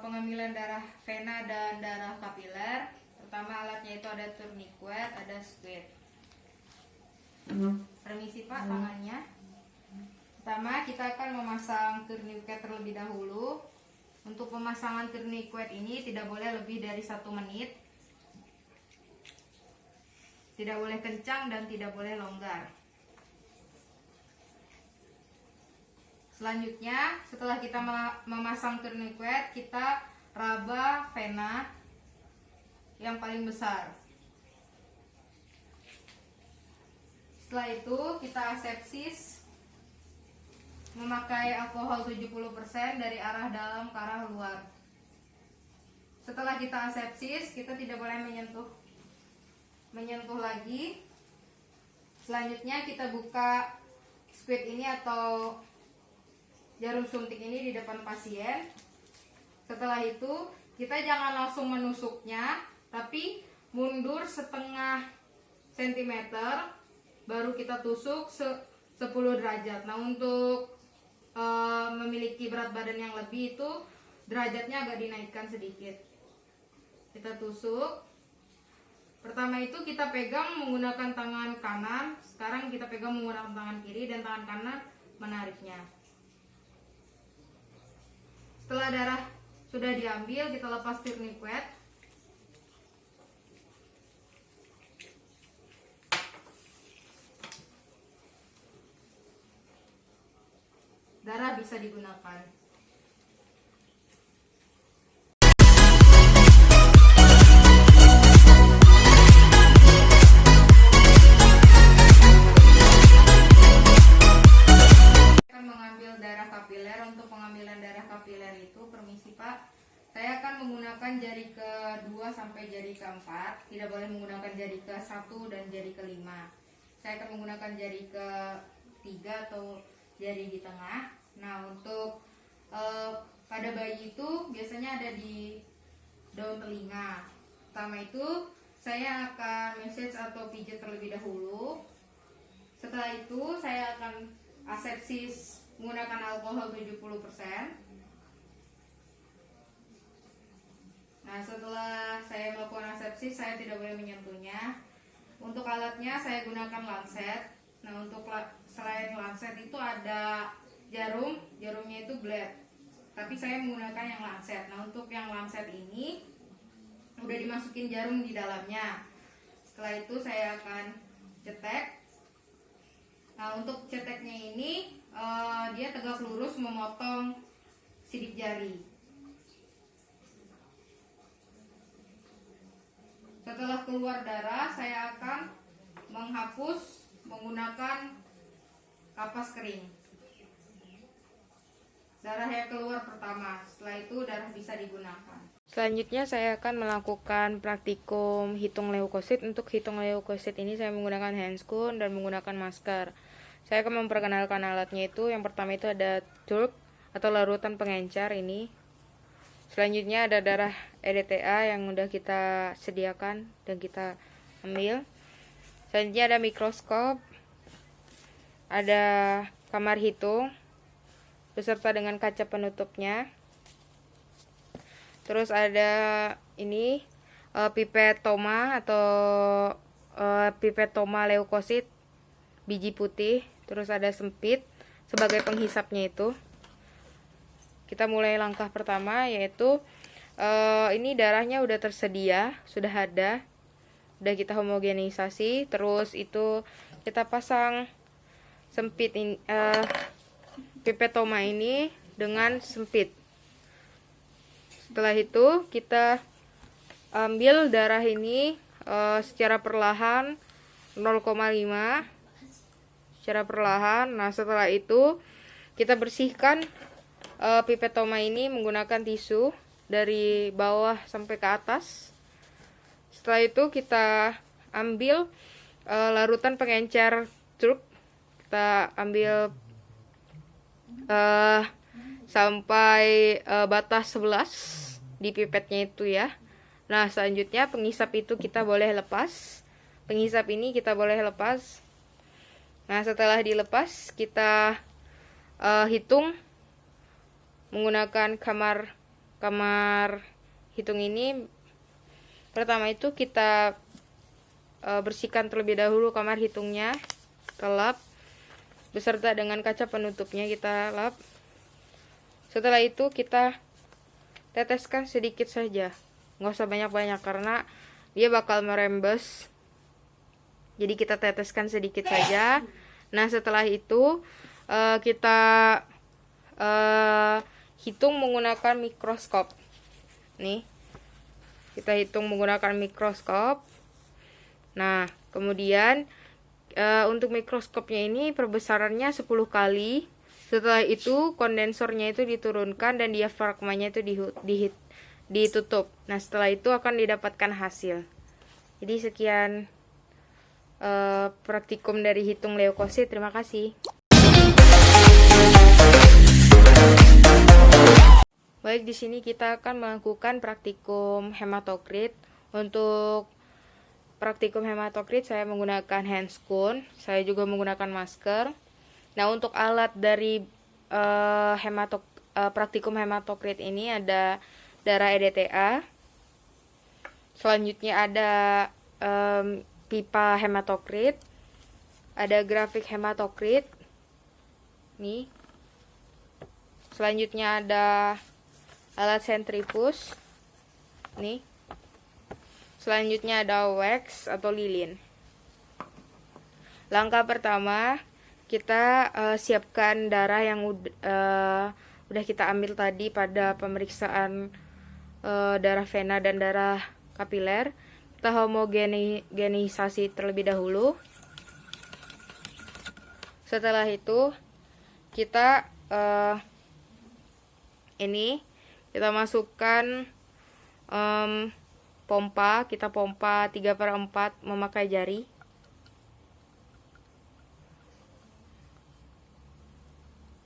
pengambilan darah vena dan darah kapiler. Pertama alatnya itu ada tourniquet, ada squid. Permisi Pak, tangannya. Pertama kita akan memasang tourniquet terlebih dahulu. Untuk pemasangan tourniquet ini tidak boleh lebih dari 1 menit. Tidak boleh kencang dan tidak boleh longgar. Selanjutnya, setelah kita memasang tourniquet, kita raba vena yang paling besar. Setelah itu, kita asepsis memakai alkohol 70% dari arah dalam ke arah luar. Setelah kita asepsis, kita tidak boleh menyentuh lagi. Selanjutnya kita buka squid ini atau jarum suntik ini di depan pasien. Setelah itu kita jangan langsung menusuknya, tapi mundur setengah sentimeter baru kita tusuk 10 derajat. Nah, untuk memiliki berat badan yang lebih itu derajatnya agak dinaikkan sedikit. Kita tusuk. Pertama itu kita pegang menggunakan tangan kanan. Sekarang kita pegang menggunakan tangan kiri dan tangan kanan menariknya. Setelah darah sudah diambil, kita lepas tourniquet. Darah bisa digunakan. Untuk pengambilan darah kapiler itu, permisi Pak, saya akan menggunakan jari ke-2 sampai jari ke-4. Tidak boleh menggunakan jari ke-1 dan jari ke-5. Saya akan menggunakan jari ke-3 atau jari di tengah. Nah, untuk pada bayi itu biasanya ada di daun telinga. Pertama itu saya akan massage atau pijat terlebih dahulu. Setelah itu saya akan asepsis menggunakan alkohol 70%. Nah, setelah saya melakukan asepsis, saya tidak boleh menyentuhnya. Untuk alatnya saya gunakan lancet. Nah, untuk selain lancet itu ada jarumnya itu blade. Tapi saya menggunakan yang lancet. Nah, untuk yang lancet ini udah dimasukin jarum di dalamnya. Setelah itu saya akan cetek. Nah, untuk ceteknya ini dia tegak lurus memotong sidik jari. Setelah keluar darah, saya akan menghapus menggunakan kapas kering. Darah yang keluar pertama, setelah itu darah bisa digunakan. Selanjutnya saya akan melakukan praktikum hitung leukosit. Untuk hitung leukosit ini saya menggunakan handscoon dan menggunakan masker. Saya akan memperkenalkan alatnya itu. Yang pertama itu ada turk atau larutan pengencer ini. Selanjutnya ada darah EDTA yang sudah kita sediakan dan kita ambil. Selanjutnya ada mikroskop, ada kamar hitung beserta dengan kaca penutupnya. Terus ada ini pipet toma atau pipet toma leukosit biji putih. Terus ada sempit sebagai penghisapnya itu. Kita mulai langkah pertama, yaitu ini darahnya udah tersedia, sudah ada, udah kita homogenisasi. Terus itu kita pasang sempit pipet toma ini dengan sempit. Setelah itu kita ambil darah ini secara perlahan 0,5 secara perlahan. Nah, setelah itu kita bersihkan pipet toma ini menggunakan tisu dari bawah sampai ke atas. Setelah itu kita ambil larutan pengencer truk, kita ambil sampai batas 11 di pipetnya itu ya. Nah, selanjutnya penghisap itu kita boleh lepas. Penghisap ini kita boleh lepas. Nah, setelah dilepas kita hitung menggunakan kamar kamar hitung ini, pertama itu kita bersihkan terlebih dahulu kamar hitungnya, kita lap beserta dengan kaca penutupnya, kita lap. Setelah itu kita teteskan sedikit saja, nggak usah banyak-banyak karena dia bakal merembes, jadi kita teteskan sedikit saja. Nah setelah itu kita hitung menggunakan mikroskop. Nih, kita hitung menggunakan mikroskop. Nah, kemudian untuk mikroskopnya ini perbesarannya 10 kali. Setelah itu kondensornya itu diturunkan dan diafragmanya itu ditutup. Nah, setelah itu akan didapatkan hasil. Jadi sekian praktikum dari hitung leukosit. Terima kasih. Baik, di sini kita akan melakukan praktikum hematokrit. Untuk praktikum hematokrit saya menggunakan handscoon, saya juga menggunakan masker. Nah, untuk alat dari praktikum hematokrit ini ada darah EDTA. Selanjutnya ada pipa hematokrit, ada grafik hematokrit. Nih. Selanjutnya ada alat sentrifus. Nih. Selanjutnya ada wax atau lilin. Langkah pertama, kita siapkan darah yang udah kita ambil tadi pada pemeriksaan darah vena dan darah kapiler. Kita homogenisasi terlebih dahulu. Setelah itu kita kita masukkan pompa, kita pompa 3/4 memakai jari.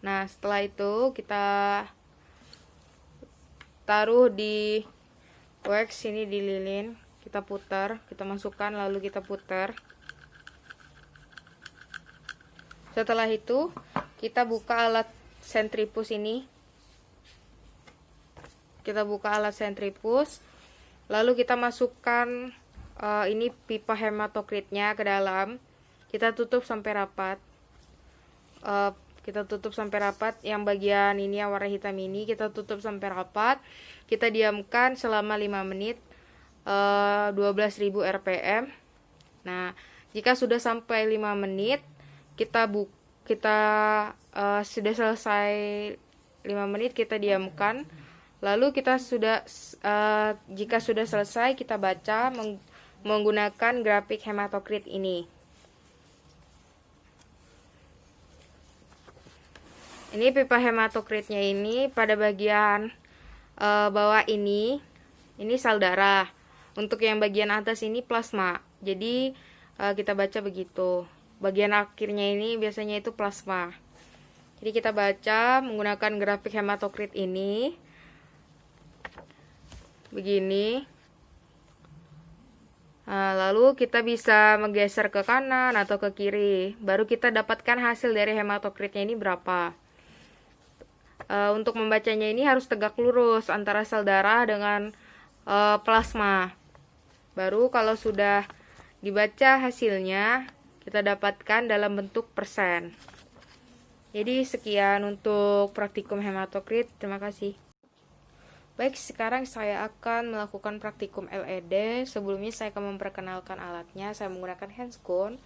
Nah, setelah itu kita taruh di wax ini, di lilin, kita putar, kita masukkan lalu kita putar. Setelah itu kita buka alat sentrifus ini. Kita buka alat sentrifus, lalu kita masukkan ini pipa hematokritnya ke dalam. Kita tutup sampai rapat. Kita tutup sampai rapat. Yang bagian ini yang warna hitam ini kita tutup sampai rapat. Kita diamkan selama 5 menit, 12.000 rpm. Nah, jika sudah sampai 5 menit, kita sudah selesai 5 menit, kita diamkan. Lalu kita jika sudah selesai, kita baca menggunakan grafik hematokrit ini. Ini pipa hematokritnya ini pada bagian bawah ini sel darah. Untuk yang bagian atas ini plasma. Jadi kita baca begitu. Bagian akhirnya ini biasanya itu plasma. Jadi kita baca menggunakan grafik hematokrit ini. Begini. Nah, lalu kita bisa menggeser ke kanan atau ke kiri. Baru kita dapatkan hasil dari hematokritnya ini berapa. Untuk membacanya ini harus tegak lurus antara sel darah dengan plasma. Baru kalau sudah dibaca hasilnya, kita dapatkan dalam bentuk persen. Jadi sekian untuk praktikum hematokrit. Terima kasih. Baik, sekarang saya akan melakukan praktikum LED. Sebelumnya saya akan memperkenalkan alatnya. Saya menggunakan handscoon,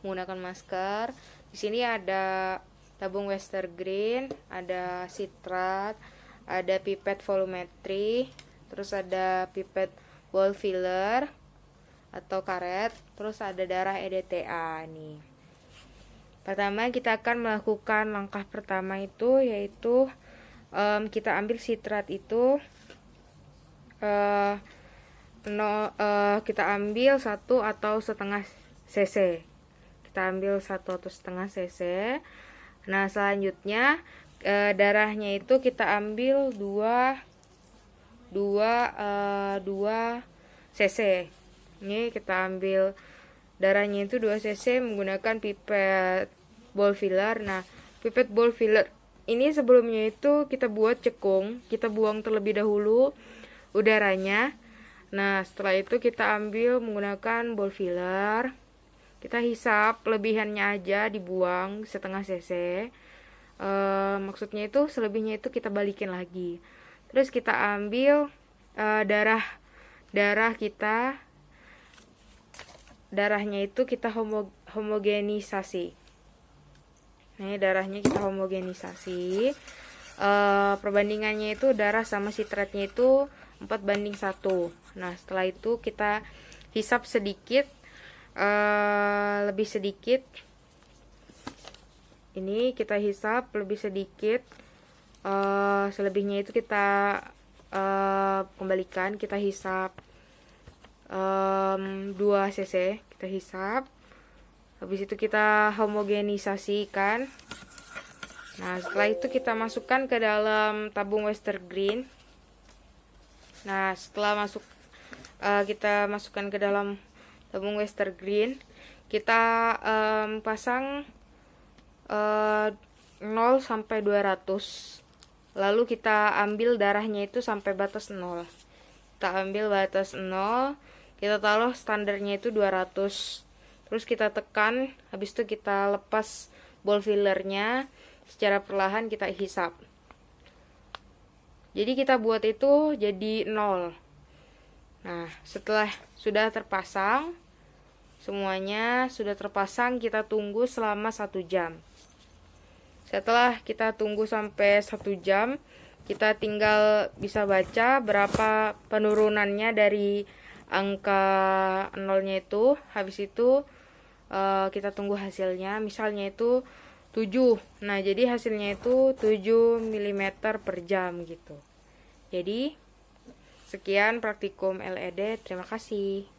menggunakan masker. Di sini ada tabung Westergreen, ada sitrat, ada pipet volumetri, terus ada pipet ball filler atau karet, terus ada darah EDTA nih. Pertama kita akan melakukan langkah pertama itu yaitu kita ambil sitrat itu. Kita ambil 1 atau setengah cc. Kita ambil 1 atau setengah cc. Nah, selanjutnya darahnya itu kita ambil 2 cc. Ini kita ambil darahnya itu 2 cc menggunakan pipet ball filler. Nah, pipet ball filler ini sebelumnya itu kita buat cekung, kita buang terlebih dahulu udaranya. Nah, setelah itu kita ambil menggunakan ball filler. Kita hisap lebihannya aja, dibuang setengah cc. Maksudnya itu selebihnya itu kita balikin lagi. Terus kita ambil darah kita, darahnya itu kita homogenisasi. Nah, darahnya kita homogenisasi. Perbandingannya itu darah sama sitratnya itu 4:1. Nah, setelah itu kita hisap sedikit, lebih sedikit. Ini kita hisap lebih sedikit. Selebihnya itu kita kembalikan, kita hisap 2 cc, kita hisap. Habis itu kita homogenisasikan. Nah, setelah itu kita masukkan ke dalam tabung Western Green. Nah, setelah kita masukkan ke dalam tabung Western Green, kita pasang 0 sampai 200. Lalu kita ambil darahnya itu sampai batas 0. Kita ambil batas 0, kita taruh standarnya itu 200. Terus kita tekan, habis itu kita lepas ball fillernya, secara perlahan kita hisap. Jadi kita buat itu jadi 0. Nah, setelah sudah terpasang, semuanya sudah terpasang, kita tunggu selama 1 jam. Setelah kita tunggu sampai 1 jam, kita tinggal bisa baca berapa penurunannya dari angka 0-nya itu. Habis itu kita tunggu hasilnya, misalnya itu 7. Nah, jadi hasilnya itu 7 mm per jam gitu. Jadi sekian praktikum LED, terima kasih.